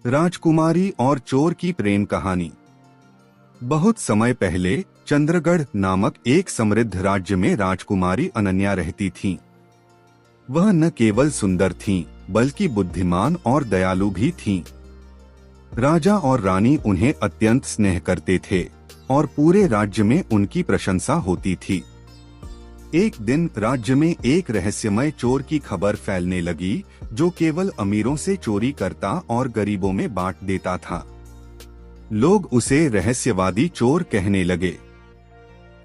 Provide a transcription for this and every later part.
राजकुमारी और चोर की प्रेम कहानी। बहुत समय पहले चंद्रगढ़ नामक एक समृद्ध राज्य में राजकुमारी अनन्या रहती थीं। वह न केवल सुंदर थीं, बल्कि बुद्धिमान और दयालु भी थीं। राजा और रानी उन्हें अत्यंत स्नेह करते थे और पूरे राज्य में उनकी प्रशंसा होती थी। एक दिन राज्य में एक रहस्यमय चोर की खबर फैलने लगी, जो केवल अमीरों से चोरी करता और गरीबों में बांट देता था। लोग उसे रहस्यवादी चोर कहने लगे।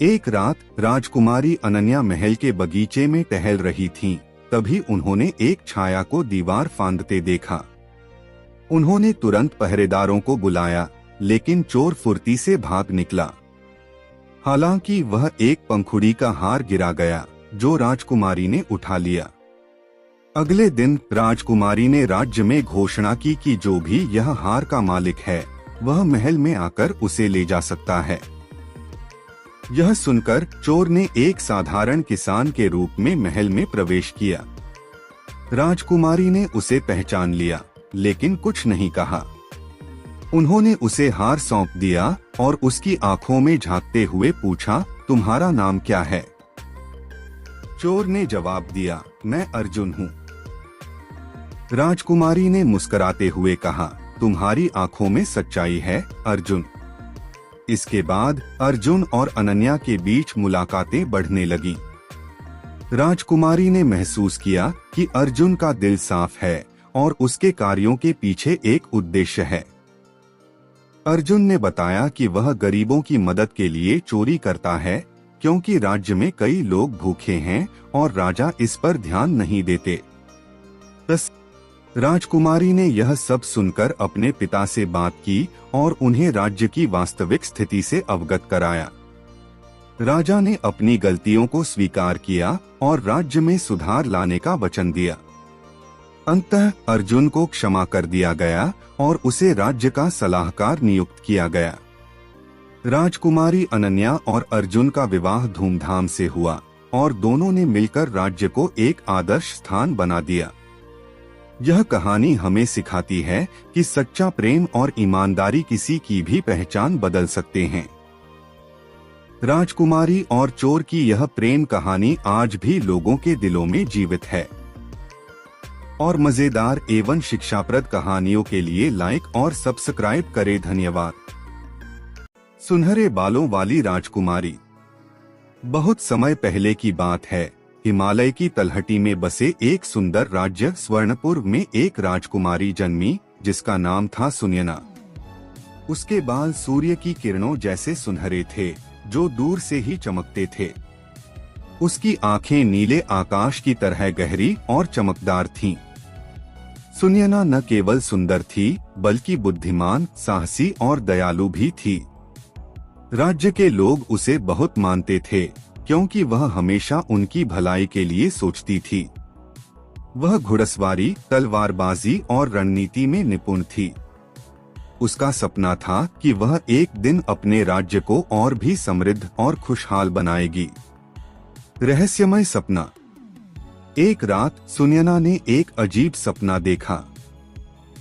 एक रात राजकुमारी अनन्या महल के बगीचे में टहल रही थीं, तभी उन्होंने एक छाया को दीवार फांदते देखा। उन्होंने तुरंत पहरेदारों को बुलाया, लेकिन चोर फुर्ती से भाग निकला। हालांकि वह एक पंखुड़ी का हार गिरा गया, जो राजकुमारी ने उठा लिया। अगले दिन राजकुमारी ने राज्य में घोषणा की कि जो भी यह हार का मालिक है, वह महल में आकर उसे ले जा सकता है। यह सुनकर चोर ने एक साधारण किसान के रूप में महल में प्रवेश किया। राजकुमारी ने उसे पहचान लिया, लेकिन कुछ नहीं कहा। उन्होंने उसे हार सौंप दिया और उसकी आंखों में झांकते हुए पूछा, तुम्हारा नाम क्या है? चोर ने जवाब दिया, मैं अर्जुन हूँ। राजकुमारी ने मुस्कुराते हुए कहा, तुम्हारी आंखों में सच्चाई है, अर्जुन। इसके बाद अर्जुन और अनन्या के बीच मुलाकातें बढ़ने लगीं। राजकुमारी ने महसूस किया कि अर्जुन का दिल साफ है और उसके कार्यों के पीछे एक उद्देश्य है। अर्जुन ने बताया कि वह गरीबों की मदद के लिए चोरी करता है, क्योंकि राज्य में कई लोग भूखे हैं और राजा इस पर ध्यान नहीं देते। बस राजकुमारी ने यह सब सुनकर अपने पिता से बात की और उन्हें राज्य की वास्तविक स्थिति से अवगत कराया। राजा ने अपनी गलतियों को स्वीकार किया और राज्य में सुधार लाने का वचन दिया। अंततः अर्जुन को क्षमा कर दिया गया और उसे राज्य का सलाहकार नियुक्त किया गया। राजकुमारी अनन्या और अर्जुन का विवाह धूमधाम से हुआ और दोनों ने मिलकर राज्य को एक आदर्श स्थान बना दिया। यह कहानी हमें सिखाती है कि सच्चा प्रेम और ईमानदारी किसी की भी पहचान बदल सकते हैं। राजकुमारी और चोर की यह प्रेम कहानी आज भी लोगों के दिलों में जीवित है। और मजेदार एवं शिक्षाप्रद कहानियों के लिए लाइक और सब्सक्राइब करें। धन्यवाद। सुनहरे बालों वाली राजकुमारी। बहुत समय पहले की बात है। हिमालय की तलहटी में बसे एक सुंदर राज्य स्वर्णपुर में एक राजकुमारी जन्मी, जिसका नाम था सुनयना। उसके बाल सूर्य की किरणों जैसे सुनहरे थे, जो दूर से ही चमकते थे। उसकी आंखें नीले आकाश की तरह गहरी और चमकदार थीं। सुनयना न केवल सुंदर थी, बल्कि बुद्धिमान, साहसी और दयालु भी थी। राज्य के लोग उसे बहुत मानते थे, क्योंकि वह हमेशा उनकी भलाई के लिए सोचती थी। वह घुड़सवारी, तलवारबाजी और रणनीति में निपुण थी। उसका सपना था कि वह एक दिन अपने राज्य को और भी समृद्ध और खुशहाल बनाएगी। रहस्यमय सपना। एक रात सुनयना ने एक अजीब सपना देखा।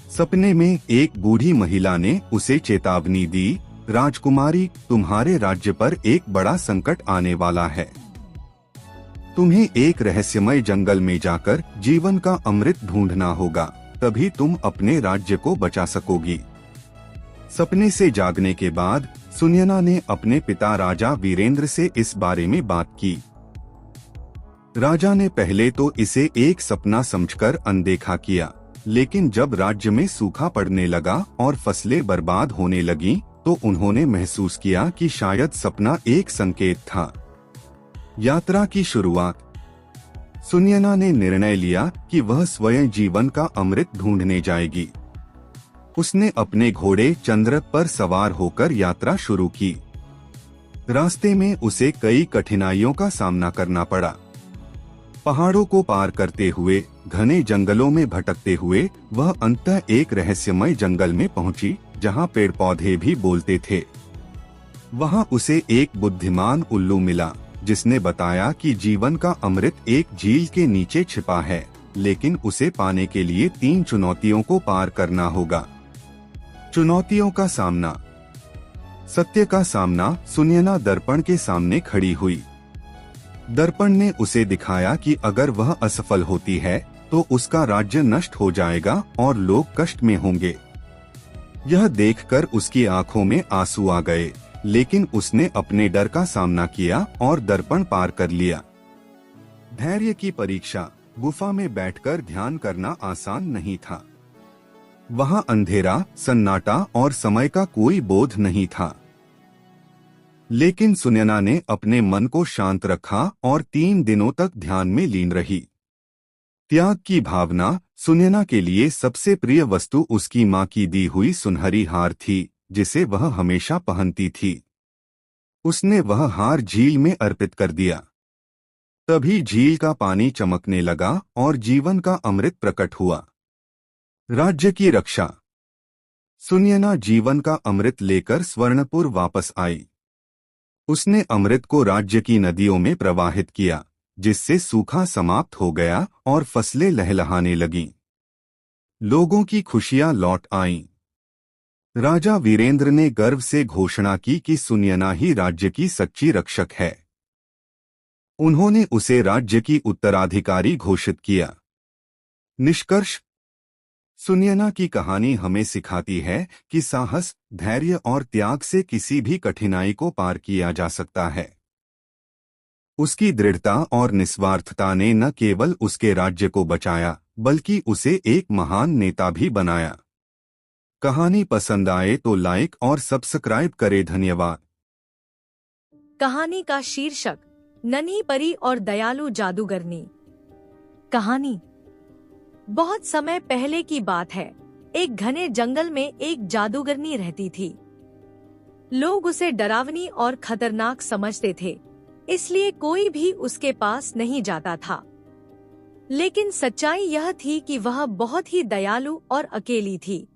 सपने में एक बूढ़ी महिला ने उसे चेतावनी दी, राजकुमारी, तुम्हारे राज्य पर एक बड़ा संकट आने वाला है। तुम्हें एक रहस्यमय जंगल में जाकर जीवन का अमृत ढूंढना होगा, तभी तुम अपने राज्य को बचा सकोगी। सपने से जागने के बाद सुनयना ने अपने पिता राजा वीरेंद्र से इस बारे में बात की। राजा ने पहले तो इसे एक सपना समझकर अनदेखा किया, लेकिन जब राज्य में सूखा पड़ने लगा और फसलें बर्बाद होने लगीं, तो उन्होंने महसूस किया कि शायद सपना एक संकेत था। यात्रा की शुरुआत। सुनयना ने निर्णय लिया कि वह स्वयं जीवन का अमृत ढूंढने जाएगी। उसने अपने घोड़े चंद्र पर सवार होकर यात्रा शुरू की। रास्ते में उसे कई कठिनाइयों का सामना करना पड़ा। पहाड़ों को पार करते हुए, घने जंगलों में भटकते हुए वह अंततः एक रहस्यमय जंगल में पहुंची, जहां पेड़ पौधे भी बोलते थे। वहां उसे एक बुद्धिमान उल्लू मिला, जिसने बताया कि जीवन का अमृत एक झील के नीचे छिपा है, लेकिन उसे पाने के लिए 3 चुनौतियों को पार करना होगा। चुनौतियों का सामना। सत्य का सामना। सुनयना दर्पण के सामने खड़ी हुई। दर्पण ने उसे दिखाया कि अगर वह असफल होती है तो उसका राज्य नष्ट हो जाएगा और लोग कष्ट में होंगे। यह देखकर उसकी आंखों में आंसू आ गए, लेकिन उसने अपने डर का सामना किया और दर्पण पार कर लिया। धैर्य की परीक्षा। गुफा में बैठकर ध्यान करना आसान नहीं था। वहां अंधेरा, सन्नाटा और समय का कोई बोध नहीं था। लेकिन सुनयना ने अपने मन को शांत रखा और 3 दिनों तक ध्यान में लीन रही। त्याग की भावना। सुनयना के लिए सबसे प्रिय वस्तु उसकी मां की दी हुई सुनहरी हार थी, जिसे वह हमेशा पहनती थी। उसने वह हार झील में अर्पित कर दिया। तभी झील का पानी चमकने लगा और जीवन का अमृत प्रकट हुआ। राज्य की रक्षा। सुनयना जीवन का अमृत लेकर स्वर्णपुर वापस आई। उसने अमृत को राज्य की नदियों में प्रवाहित किया, जिससे सूखा समाप्त हो गया और फसलें लहलहाने लगीं। लोगों की खुशियां लौट आईं। राजा वीरेंद्र ने गर्व से घोषणा की कि सुनयना ही राज्य की सच्ची रक्षक है। उन्होंने उसे राज्य की उत्तराधिकारी घोषित किया। निष्कर्ष। सुनयना की कहानी हमें सिखाती है कि साहस, धैर्य और त्याग से किसी भी कठिनाई को पार किया जा सकता है। उसकी दृढ़ता और निस्वार्थता ने न केवल उसके राज्य को बचाया, बल्कि उसे एक महान नेता भी बनाया। कहानी पसंद आए तो लाइक और सब्सक्राइब करें। धन्यवाद। कहानी का शीर्षक नन्ही परी और दयालु जादूगरनी। कहानी। बहुत समय पहले की बात है। एक घने जंगल में एक जादूगरनी रहती थी। लोग उसे डरावनी और खतरनाक समझते थे, इसलिए कोई भी उसके पास नहीं जाता था। लेकिन सच्चाई यह थी कि वह बहुत ही दयालु और अकेली थी।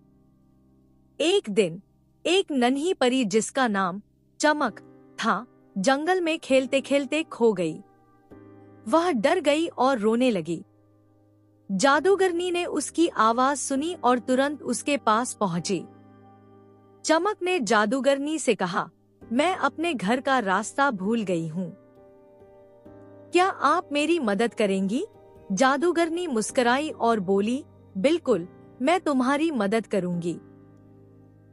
एक दिन एक नन्ही परी जिसका नाम चमक था, जंगल में खेलते खेलते खो गई। वह डर गई और रोने लगी। जादूगरनी ने उसकी आवाज सुनी और तुरंत उसके पास पहुंची। चमक ने जादूगरनी से कहा, मैं अपने घर का रास्ता भूल गई हूँ। क्या आप मेरी मदद करेंगी? जादूगरनी मुस्कुराई और बोली, बिल्कुल, मैं तुम्हारी मदद करूंगी।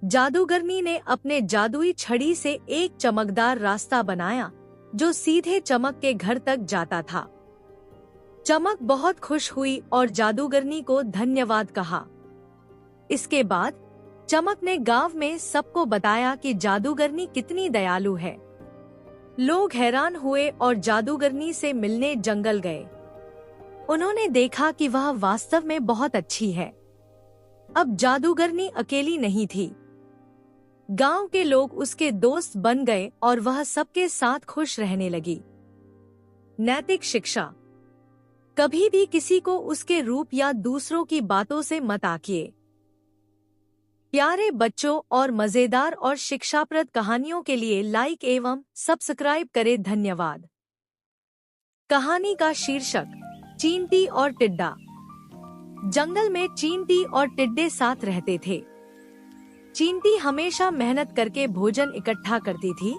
जादूगरनी ने अपने जादुई छड़ी से एक चमकदार रास्ता बनाया, जो सीधे चमक के घर तक जाता था। चमक बहुत खुश हुई और जादूगरनी को धन्यवाद कहा। इसके बाद चमक ने गांव में सबको बताया कि जादूगरनी कितनी दयालु है। लोग हैरान हुए और जादूगरनी से मिलने जंगल गए। उन्होंने देखा कि वह वास्तव में बहुत अच्छी है। अब जादूगरनी अकेली नहीं थी। गांव के लोग उसके दोस्त बन गए और वह सबके साथ खुश रहने लगी। नैतिक शिक्षा। कभी भी किसी को उसके रूप या दूसरों की बातों से मत आंकिए। प्यारे बच्चों और मजेदार और शिक्षाप्रद कहानियों के लिए लाइक एवं सब्सक्राइब करें। धन्यवाद। कहानी का शीर्षक चींटी और टिड्डा। जंगल में चींटी और टिड्डे साथ रहते थे। चींटी हमेशा मेहनत करके भोजन इकट्ठा करती थी,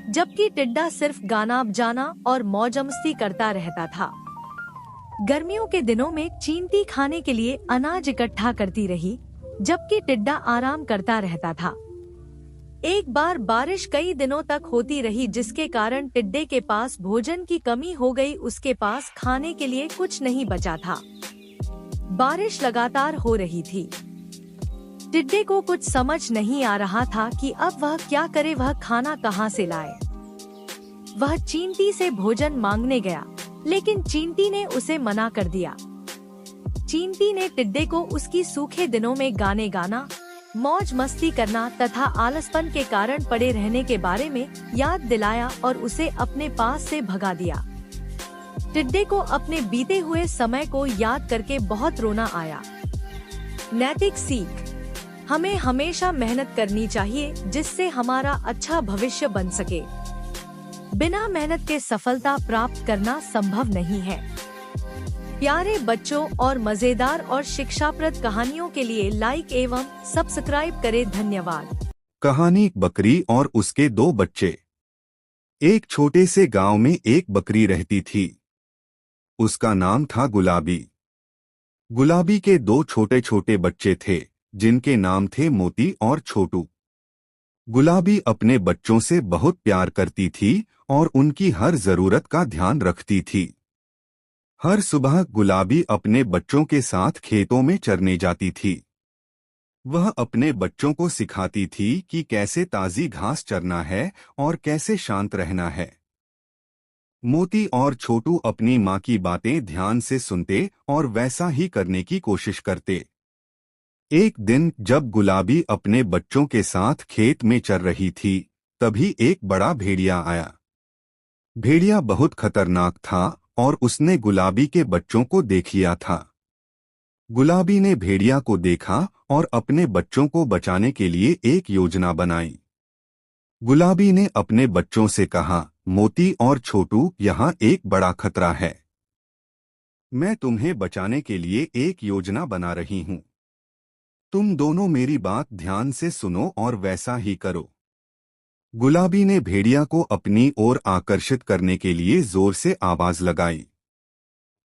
जबकि टिड्डा सिर्फ गाना बजाना और मौज-मस्ती करता रहता था। गर्मियों के दिनों में चींटी खाने के लिए अनाज इकट्ठा करती रही, जबकि टिड्डा आराम करता रहता था। एक बार बारिश कई दिनों तक होती रही, जिसके कारण टिड्डे के पास भोजन की कमी हो गई। उसके पास खाने के लिए कुछ नहीं बचा था। बारिश लगातार हो रही थी। टिड्डे को कुछ समझ नहीं आ रहा था कि अब वह क्या करे, वह खाना कहाँ से लाए। वह चींटी से भोजन मांगने गया, लेकिन चींटी ने उसे मना कर दिया। चींटी ने टिड्डे को उसकी सूखे दिनों में गाने गाना, मौज मस्ती करना तथा आलसपन के कारण पड़े रहने के बारे में याद दिलाया और उसे अपने पास से भगा दिया। टिड्डे को अपने बीते हुए समय को याद करके बहुत रोना आया। नैतिक सीख। हमें हमेशा मेहनत करनी चाहिए, जिससे हमारा अच्छा भविष्य बन सके। बिना मेहनत के सफलता प्राप्त करना संभव नहीं है। प्यारे बच्चों और मजेदार और शिक्षाप्रद कहानियों के लिए लाइक एवं सब्सक्राइब करें। धन्यवाद। कहानी बकरी और उसके दो बच्चे। एक छोटे से गांव में एक बकरी रहती थी। उसका नाम था गुलाबी। गुलाबी के दो छोटे छोटे बच्चे थे जिनके नाम थे मोती और छोटू। गुलाबी अपने बच्चों से बहुत प्यार करती थी और उनकी हर जरूरत का ध्यान रखती थी। हर सुबह गुलाबी अपने बच्चों के साथ खेतों में चरने जाती थी। वह अपने बच्चों को सिखाती थी कि कैसे ताजी घास चरना है और कैसे शांत रहना है। मोती और छोटू अपनी माँ की बातें ध्यान से सुनते और वैसा ही करने की कोशिश करते। एक दिन जब गुलाबी अपने बच्चों के साथ खेत में चर रही थी, तभी एक बड़ा भेड़िया आया। भेड़िया बहुत खतरनाक था और उसने गुलाबी के बच्चों को देख लिया था। गुलाबी ने भेड़िया को देखा और अपने बच्चों को बचाने के लिए एक योजना बनाई। गुलाबी ने अपने बच्चों से कहा, मोती और छोटू, यहाँ एक बड़ा खतरा है। मैं तुम्हें बचाने के लिए एक योजना बना रही हूँ। तुम दोनों मेरी बात ध्यान से सुनो और वैसा ही करो। गुलाबी ने भेड़िया को अपनी ओर आकर्षित करने के लिए जोर से आवाज लगाई।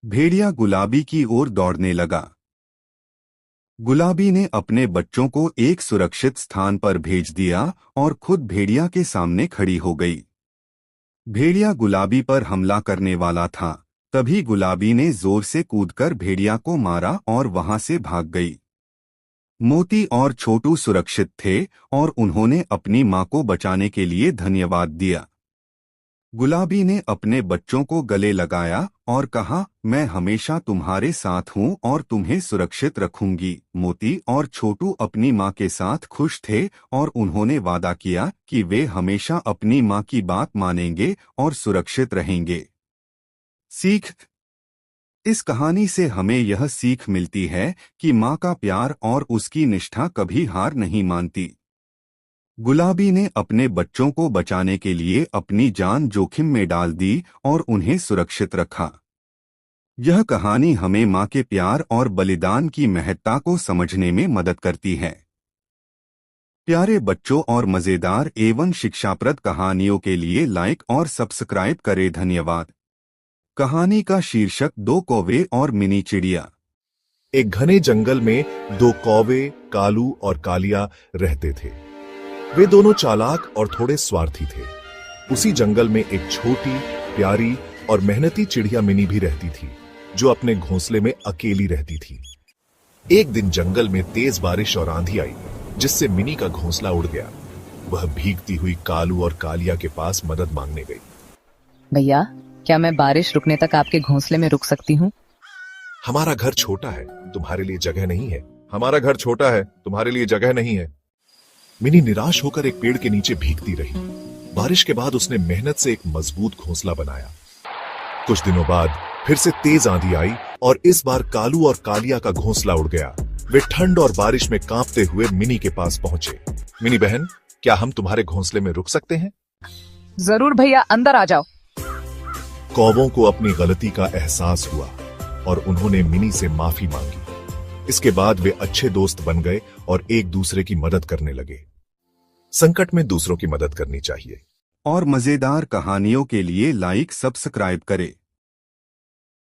भेड़िया गुलाबी की ओर दौड़ने लगा। गुलाबी ने अपने बच्चों को एक सुरक्षित स्थान पर भेज दिया और खुद भेड़िया के सामने खड़ी हो गई। भेड़िया गुलाबी पर हमला करने वाला था, तभी गुलाबी ने जोर से कूदकर भेड़िया को मारा और वहां से भाग गई। मोती और छोटू सुरक्षित थे और उन्होंने अपनी मां को बचाने के लिए धन्यवाद दिया। गुलाबी ने अपने बच्चों को गले लगाया और कहा, मैं हमेशा तुम्हारे साथ हूं और तुम्हें सुरक्षित रखूंगी। मोती और छोटू अपनी मां के साथ खुश थे और उन्होंने वादा किया कि वे हमेशा अपनी मां की बात मानेंगे और सुरक्षित रहेंगे। सीख। इस कहानी से हमें यह सीख मिलती है कि मां का प्यार और उसकी निष्ठा कभी हार नहीं मानती। गुलाबी ने अपने बच्चों को बचाने के लिए अपनी जान जोखिम में डाल दी और उन्हें सुरक्षित रखा। यह कहानी हमें मां के प्यार और बलिदान की महत्ता को समझने में मदद करती है। प्यारे बच्चों और मजेदार एवं शिक्षाप्रद कहानियों के लिए लाइक और सब्सक्राइब करें। धन्यवाद। कहानी का शीर्षक, दो कौवे और मिनी चिड़िया। एक घने जंगल में दो कौवे, कालू और कालिया रहते थे। वे दोनों चालाक और थोड़े स्वार्थी थे। उसी जंगल में एक छोटी, प्यारी और मेहनती चिड़िया मिनी भी रहती थी, जो अपने घोंसले में अकेली रहती थी। एक दिन जंगल में तेज बारिश और आंधी आई, जिससे मिनी का घोंसला उड़ गया। वह भीगती हुई कालू और कालिया के पास मदद मांगने गई। भैया, क्या मैं बारिश रुकने तक आपके घोंसले में रुक सकती हूँ? हमारा घर छोटा है, तुम्हारे लिए जगह नहीं है। हमारा घर छोटा है, तुम्हारे लिए जगह नहीं है। मिनी निराश होकर एक पेड़ के नीचे भीगती रही। बारिश के बाद उसने मेहनत से एक मजबूत घोंसला बनाया। कुछ दिनों बाद फिर से तेज आंधी आई और इस बार कालू और कालिया का घोंसला उड़ गया। वे ठंड और बारिश में कांपते हुए मिनी के पास पहुंचे। मिनी बहन, क्या हम तुम्हारे घोंसले में रुक सकते हैं? जरूर भैया, अंदर आ जाओ। कौवों को अपनी गलती का एहसास हुआ और उन्होंने मिनी से माफी मांगी। इसके बाद वे अच्छे दोस्त बन गए और एक दूसरे की मदद करने लगे। संकट में दूसरों की मदद करनी चाहिए। और मजेदार कहानियों के लिए लाइक सब्सक्राइब करें।